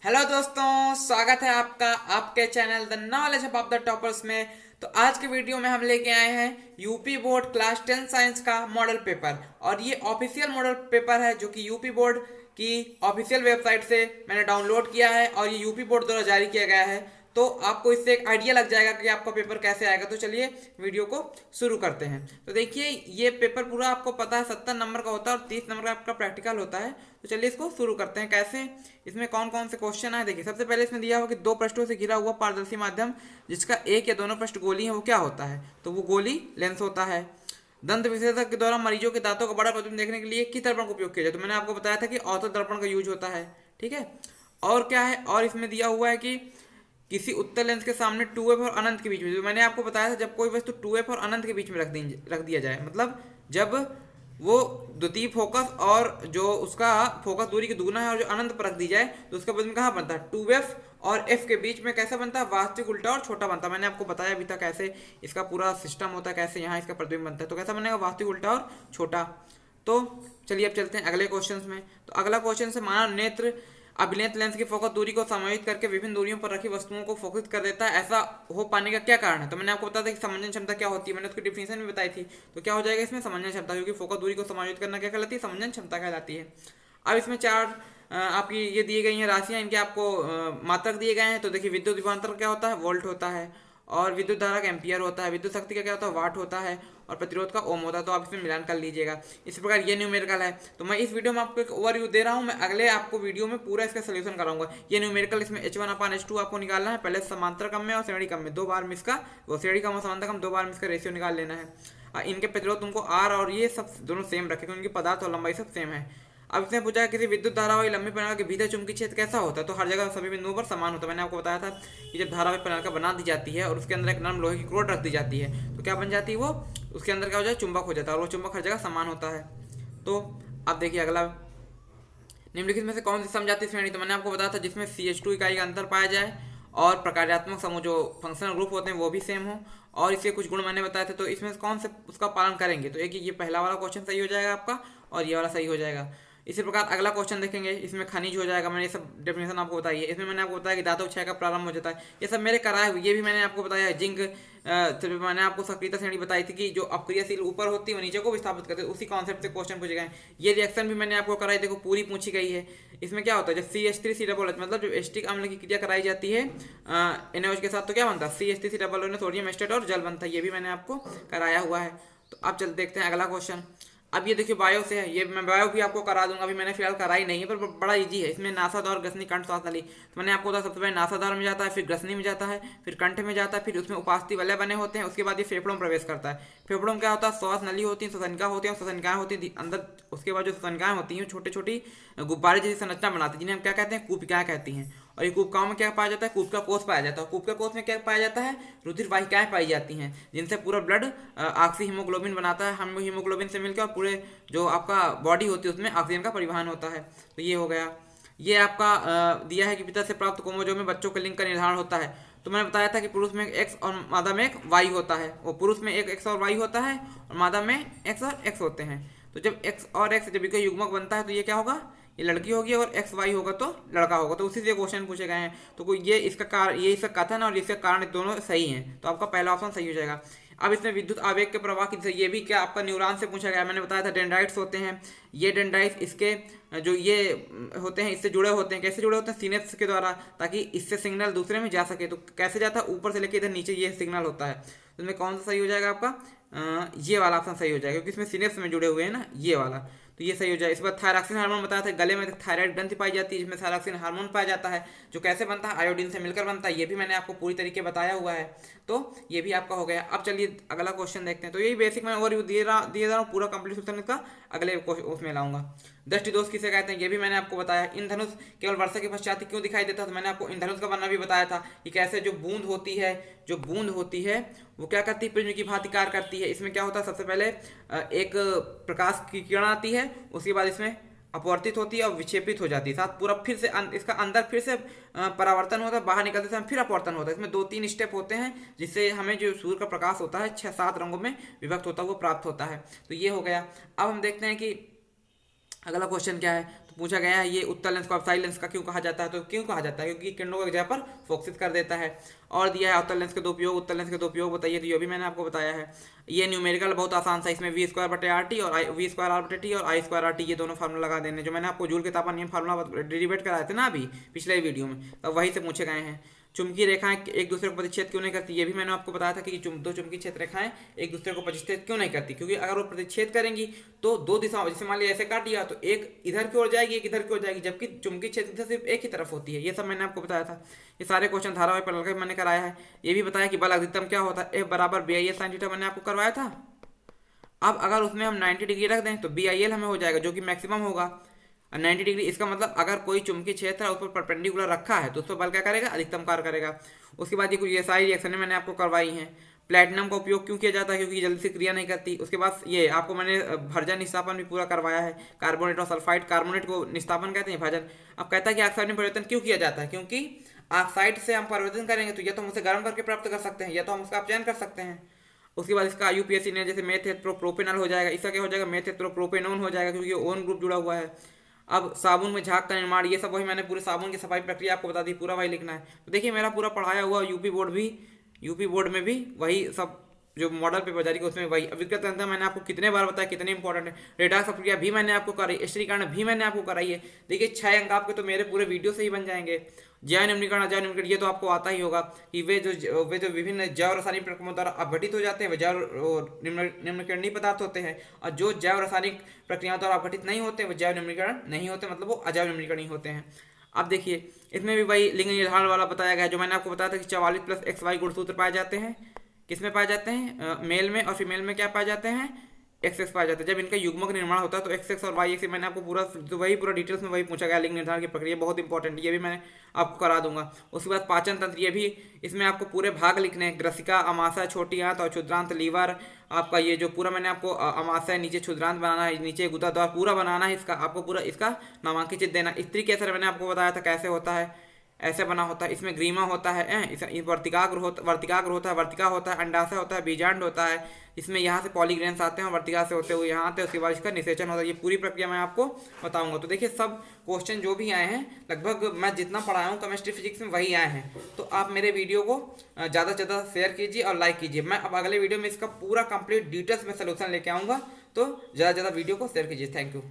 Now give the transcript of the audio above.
Hello दोस्तों, स्वागत है आपका आपके channel the knowledge of the toppers में। तो आज के वीडियो में हम लेके आए हैं यूपी बोर्ड क्लास 10 साइंस का मॉडल पेपर। और ये ऑफिशियल मॉडल पेपर है जो कि यूपी बोर्ड की ऑफिशियल वेबसाइट से मैंने डाउनलोड किया है और ये यूपी बोर्ड द्वारा जारी किया गया है। तो आपको इससे एक आइडिया लग जाएगा कि आपका पेपर कैसे आएगा। तो चलिए वीडियो को शुरू करते हैं। तो देखिए, ये पेपर पूरा आपको पता है 70 नंबर का होता है और 30 नंबर का आपका प्रैक्टिकल होता है। तो चलिए इसको शुरू करते हैं। कैसे, इसमें कौन कौन से क्वेश्चन आए देखिए। सबसे पहले इसमें दिया हुआ कि दो पृष्ठों से घिरा हुआ पारदर्शी माध्यम जिसका एक या दोनों पृष्ठ गोली है वो क्या होता है। तो वो गोली लेंस होता है। दंत विशेषज्ञ के द्वारा मरीजों के दांतों का बड़ा प्रतिबिंब देखने के लिए किस दर्पण का उपयोग किया जाए। तो मैंने आपको बताया था कि औसत दर्पण का यूज होता है। ठीक है। और क्या है, और इसमें दिया हुआ है कि किसी उत्तल लेंस के सामने 2f और अनंत के बीच में, जो मैंने आपको बताया था, जब कोई वस्तु 2f और अनंत के बीच में रख दिया जाए, मतलब जब वो द्वितीय फोकस और जो उसका फोकस दूरी की दुगुना है और जो अनंत पर रख दी जाए तो उसका प्रतिबिंब कहाँ बनता है, 2f और f के बीच में कैसा बनता है, वास्तविक उल्टा और छोटा बनता है। मैंने आपको बताया अभी तक कैसे इसका पूरा सिस्टम होता है, कैसे यहाँ इसका प्रतिबिंब बनता है। तो कैसा बनेगा, वास्तविक उल्टा और छोटा। तो चलिए अब चलते हैं अगले क्वेश्चन में। तो अगला क्वेश्चन से, मानव नेत्र अभिनेत्र लेंस की फोकस दूरी को समायोजित करके विभिन्न दूरियों पर रखी वस्तुओं को फोकस कर देता है, ऐसा हो पाने का क्या कारण है। तो मैंने आपको बताया था कि समंजन क्षमता क्या होती है, मैंने उसकी डिफिनेशन भी बताई थी। तो क्या हो जाएगा इसमें, समंजन क्षमता, क्योंकि फोकस दूरी को समायोजित करना क्या कहलाती है, समंजन क्षमता कहलाती है। अब इसमें चार आपकी ये दी गई हैं राशियाँ, इनके आपको मात्रक दिए गए हैं। तो देखिए, विद्युत विभवांतर क्या होता है, वोल्ट होता है। और विद्युत धारा का एम्पियर होता है। विद्युत शक्ति का क्या होता है, वाट होता है। और प्रतिरोध का ओम होता है। तो आप इसमें मिलान कर लीजिएगा। इस प्रकार ये न्यूमेरिकल है। तो मैं इस वीडियो में आपको एक ओवरव्यू दे रहा हूँ, मैं अगले आपको वीडियो में पूरा इसका सोल्यूशन कराऊंगा। ये न्यूमेरिकल, इसमें H1/H2 आपको निकालना है। पहले समांतर क्रम में और श्रेणी क्रम में दो बार मिस का, वो श्रेणी क्रम और समांतर क्रम दो बार मिस का रेशियो निकाल लेना है। इनके प्रतिरोध तुमको आर और ये सब दोनों सेम रखे, क्योंकि उनकी पदार्थ और लंबाई सब सेम है। अब इसने पूछा है किसी विद्युत धारावाही लंबी प्रणाली के भीतर चुंबकीय क्षेत्र कैसा होता है। तो हर जगह सभी बिंदुओं पर समान होता है। मैंने आपको बताया था कि जब धारावाही प्रणाली बना दी जाती है और उसके अंदर एक नरम लोहे की क्रोड रख दी जाती है तो क्या बन जाती है, वो उसके अंदर क्या हो जाए, चुंबक हो जाता है। और वो चुंबक हर जगह समान होता है। तो अब देखिए अगला, निम्नलिखित में से कौन सी समजातीय श्रेणी। तो मैंने आपको बताया था जिसमें CH2 इकाई का अंतर पाया जाए और प्रकार्यात्मक समूह जो फंक्शनल ग्रुप होते हैं वो भी सेम हो और इसके कुछ गुण मैंने बताए थे। तो इसमें से कौन से उसका पालन करेंगे। तो एक ये पहला वाला क्वेश्चन सही हो जाएगा आपका और ये वाला सही हो जाएगा। इसी प्रकार अगला क्वेश्चन देखेंगे, इसमें खनिज हो जाएगा। मैंने ये सब डेफिनेशन आपको बताई है। इसमें मैंने आपको बताया कि धातु क्षय का प्रारंभ हो जाता है। ये सब मेरे कराए हुए, ये भी मैंने आपको बताया है। जिंक, तो मैंने आपको सक्रियता श्रेणी बताई थी कि जो अक्रियाशील ऊपर होती है वो नीचे को विस्थापित करते हैं। उसी कॉन्सेप्ट से क्वेश्चन पूछे गए। ये रिएक्शन भी मैंने आपको कराई, देखो पूरी पूछी गई है। इसमें क्या होता है, जब CH3COOH, मतलब जब एस्टिक अम्ल की क्रिया कराई जाती है NaOH के साथ, तो क्या बनता है, CH3COOH, सोडियम एस्टेट और जल बनता है। ये भी मैंने आपको कराया हुआ है। तो अब चल देखते हैं अगला क्वेश्चन। अब ये देखिए बायो से है, ये मैं बायो भी आपको करा दूंगा, अभी मैंने फिलहाल कराई नहीं है, पर बड़ा इजी है। इसमें नासाद्वार, ग्रसनी, कंठ, श्वास नली। तो मैंने आपको बताया सबसे पहले नासाद्वार में जाता है, फिर ग्रसनी में जाता है, फिर कंठ में जाता है, फिर उसमें उपास्थि वलय बने होते हैं। उसके बाद ये फेफड़ों में प्रवेश करता है। फेफड़ों में क्या होता है, श्वास नली होती है, श्वसनिका होती है, श्वसनिकाएं होती है अंदर। उसके बाद जो श्वसनिकाएं होती हैं छोटी छोटी गुब्बारे जैसी संरचना बनाती है, जिन्हें हम क्या कहते हैं, कूपिकाएं कहती हैं। और ये कूपकाओं में क्या पाया जाता है, कूपिका कोष पाया जाता है। कूपिका कोष में क्या पाया जाता है, रुधिर वाहिकाएं पाई जाती हैं, जिनसे पूरा ब्लड ऑक्सी हीमोग्लोबिन बनाता है। हम हीमोग्लोबिन से मिलकर और पूरे जो आपका बॉडी होती है उसमें ऑक्सीजन का परिवहन होता है। तो ये हो गया। ये आपका दिया है कि पिता से प्राप्त क्रोमोसोम में बच्चों के लिंग का निर्धारण होता है। तो मैंने बताया था कि पुरुष में एक X और मादा में एक Y होता है। वो पुरुष में एक X और Y होता है और मादा में X और X होते हैं। तो जब X और X जब इनका युग्मक बनता है तो ये क्या होगा, ये लड़की होगी, और XY होगा तो लड़का होगा। तो उसी से क्वेश्चन पूछे गए हैं। तो कोई ये इसका कारण, ये इसका कथन और इसका कारण दोनों सही हैं। तो आपका पहला ऑप्शन सही हो जाएगा। अब इसमें विद्युत आवेग के प्रवाह की, ये भी क्या आपका न्यूरॉन से पूछा गया। मैंने बताया था डेंड्राइट्स होते हैं। ये डेंड्राइट्स इसके जो ये होते हैं इससे जुड़े होते हैं। कैसे जुड़े होते हैं, सिनेप्स के द्वारा, ताकि इससे सिग्नल दूसरे में जा सके। तो कैसे जाता है, ऊपर से लेकर इधर नीचे ये सिग्नल होता है। तो इसमें कौन सा सही हो जाएगा आपका, ये वाला ऑप्शन सही हो जाएगा, क्योंकि इसमें सिनेप्स में जुड़े हुए हैं ना, ये वाला। तो ये सही हो जाए। इस बार थायरॉक्सिन हार्मोन बताया था, गले में थायराइड ग्रंथि पाई जाती है जिसमें थायरॉक्सिन हार्मोन पाया जाता है, जो कैसे बनता है, आयोडीन से मिलकर बनता है। ये भी मैंने आपको पूरी तरीके बताया हुआ है। तो ये भी आपका हो गया। अब चलिए अगला क्वेश्चन देखते हैं। तो यही बेसिक मैं ओवरव्यू दिए जा रहा हूँ, पूरा कंप्लीट सोल्यूशन का अगले उसमें लाऊंगा। दृष्टि दोष किसे कहते हैं, ये भी मैंने आपको बताया। इंद्रधनुष केवल वर्षा के पश्चात ही क्यों दिखाई देता है। तो मैंने आपको इंद्रधनुष का बनना भी बताया था कि कैसे जो बूंद होती है वो क्या करती है, प्रिज्म की भांति कार्य करती है। इसमें क्या होता है, सबसे पहले एक प्रकाश की किरण आती है, उसके बाद इसमें अपवर्तित होती है और विक्षेपित हो जाती है। साथ पूरा फिर से इसका अंदर फिर से परावर्तन होता है, बाहर निकलते समय फिर अपवर्तन होता है। इसमें 2-3 स्टेप होते हैं जिससे हमें जो सूर्य का प्रकाश होता है 6-7 रंगों में विभक्त होता है वो प्राप्त होता है। तो ये हो गया। अब हम देखते हैं कि अगला क्वेश्चन क्या है। तो पूछा गया है ये उत्तल लेंस को अपसाइड लेंस का क्यों कहा जाता है, तो क्यों कहा जाता है क्योंकि किरणों को एक जगह पर फोकसित कर देता है। और दिया है अवतल लेंस के दो उपयोग, उत्तल लेंस के दो उपयोग बताइए, तो ये भी मैंने आपको बताया है। ये न्यूमेरिकल बहुत आसान सा, इसमें वी स्क्वायर बटे आर टी और वी स्क्वायर आर बटे टी और आई स्क्वायर आर टी ये दोनों फार्मूला लगा देने, जो मैंने आपको जूल के तापमान नियम फार्मूला डिरीवेट कराए थे ना अभी पिछले वीडियो में, तो वही से पूछे गए हैं। चुंबकीय रेखाएं एक दूसरे को प्रतिच्छेद क्यों नहीं करती, ये भी मैंने आपको बताया था कि दो चुंबकीय क्षेत्र रेखाएं एक दूसरे को प्रतिच्छेद क्यों नहीं करती, क्योंकि अगर वो प्रतिच्छेद करेंगी तो दो दिशाओं, जैसे मान लिया ऐसे काट दिया तो एक इधर की ओर जाएगी एक इधर की ओर जाएगी, जबकि चुंबकीय क्षेत्र सिर्फ एक ही तरफ होती है। ये सब मैंने आपको बताया था। ये सारे क्वेश्चन धारावाहिक पर लगा मैंने कराया है। ये भी बताया कि बल अधिकतम क्या होता है, F बराबर BIL sin थीटा मैंने आपको करवाया था। अब अगर उसमें हम 90 डिग्री रख दें तो BIL हमें हो जाएगा, जो कि मैक्सिमम होगा 90 डिग्री। इसका मतलब अगर कोई चुंबकीय क्षेत्र है उस पर परपेंडिकुलर रखा है तो उस पर बल क्या करेगा, अधिकतम कार्य करेगा। उसके बाद ये कुछ सारी रिएक्शनें मैंने आपको करवाई हैं। प्लेटिनम का उपयोग क्यों किया जाता है, क्योंकि जल्दी से क्रिया नहीं करती। उसके बाद ये आपको मैंने भर्जन निस्तापन भी पूरा करवाया है। कार्बोनेट और सल्फाइड, कार्बोनेट को निस्तापन कहते हैं, भर्जन। अब कहता है कि ऑक्साइड में परिवर्तन क्यों किया जाता है, क्योंकि ऑक्साइड से हम परिवर्तन करेंगे तो या तो हम उसे गर्म करके प्राप्त कर सकते हैं या तो हम उसका अपचयन कर सकते हैं। उसके बाद इसका IUPAC ने जैसे मेथेट्रोप्रोपेनॉल हो जाएगा, इसका क्या हो जाएगा, मेथेट्रोप्रोपेनोन हो जाएगा, क्योंकि ओन ग्रुप जुड़ा हुआ है। अब साबुन में झाग का निर्माण, ये सब वही मैंने पूरे साबुन की सफाई प्रक्रिया आपको बता दी, पूरा वही लिखना है। तो देखिए मेरा पूरा पढ़ाया हुआ यूपी बोर्ड में भी वही सब जो मॉडल पेपर जारी का उसमें वही। विकृत तंत्र मैंने आपको कितने बार बताया कितने इंपॉर्टेंट है। रेडाक्स प्रक्रिया भी मैंने आपको कराई, स्थिरीकरण भी मैंने आपको कराई है। देखिए 6 अंक आपके तो मेरे पूरे वीडियो से ही बन जाएंगे। जैव निम्नीकरण अजैव निम्नीकरण ये तो आपको आता ही होगा कि वे जो विभिन्न जैव रासायनिक प्रक्रियाओं द्वारा अपघटित हो जाते हैं वे जैव निम्नीकरणीय पदार्थ होते हैं, और जो जैव रासायनिक प्रक्रियाओं द्वारा अपघटित नहीं होते वे जैव निम्नीकरण नहीं होते, मतलब वो अजैव निम्नीकरणीय होते हैं। अब देखिए इसमें भी वही लिंग निर्धारण वाला बताया गया, जो मैंने आपको बताया था कि 44 + XY गुणसूत्र पाए जाते हैं। किसमें पाए जाते हैं, मेल में, और फीमेल में क्या पाए जाते हैं, XX पाए जाते हैं। जब इनका युग्मक निर्माण होता है तो XX और YX मैंने आपको पूरा तो वही पूरा डिटेल्स में वही पूछा गया। लिंग निर्धारण की प्रक्रिया बहुत इंपॉर्टेंट, ये भी मैं आपको करा दूंगा। उसके बाद पाचन तंत्र, ये भी इसमें आपको पूरे भाग लिखने हैं। ग्रसिका, अमाशय, छोटी आंत और क्षुद्रांत लीवर। आपका ये जो पूरा मैंने आपको अमाशय, नीचे क्षुद्रांत बनाना है, नीचे गुदाद्वार पूरा बनाना है, इसका आपको पूरा इसका नामांकित चित्र देना। स्त्री कैसर मैंने आपको बताया था कैसे होता है, ऐसे बना होता है। इसमें ग्रीमा होता है, वर्तिकाग्र होता है, वर्तिका होता है, अंडाशय होता है, बीजांड होता है। इसमें यहाँ से पॉलीग्रेन्स आते हैं और वर्तिका से होते हुए यहाँ आते हैं, उसके बाद इसका निषेचन होता है। ये पूरी प्रक्रिया मैं आपको बताऊंगा। तो देखिए सब क्वेश्चन जो भी आए हैं लगभग मैं जितना पढ़ाया हूँ केमिस्ट्री फिजिक्स में वही आए हैं। तो आप मेरे वीडियो को ज़्यादा से ज़्यादा शेयर कीजिए और लाइक कीजिए। मैं अब अगले वीडियो में इसका पूरा कंप्लीट डिटेल्स में सोल्यूशन लेके आऊँगा, तो ज़्यादा से ज़्यादा वीडियो को शेयर कीजिए। Thank you.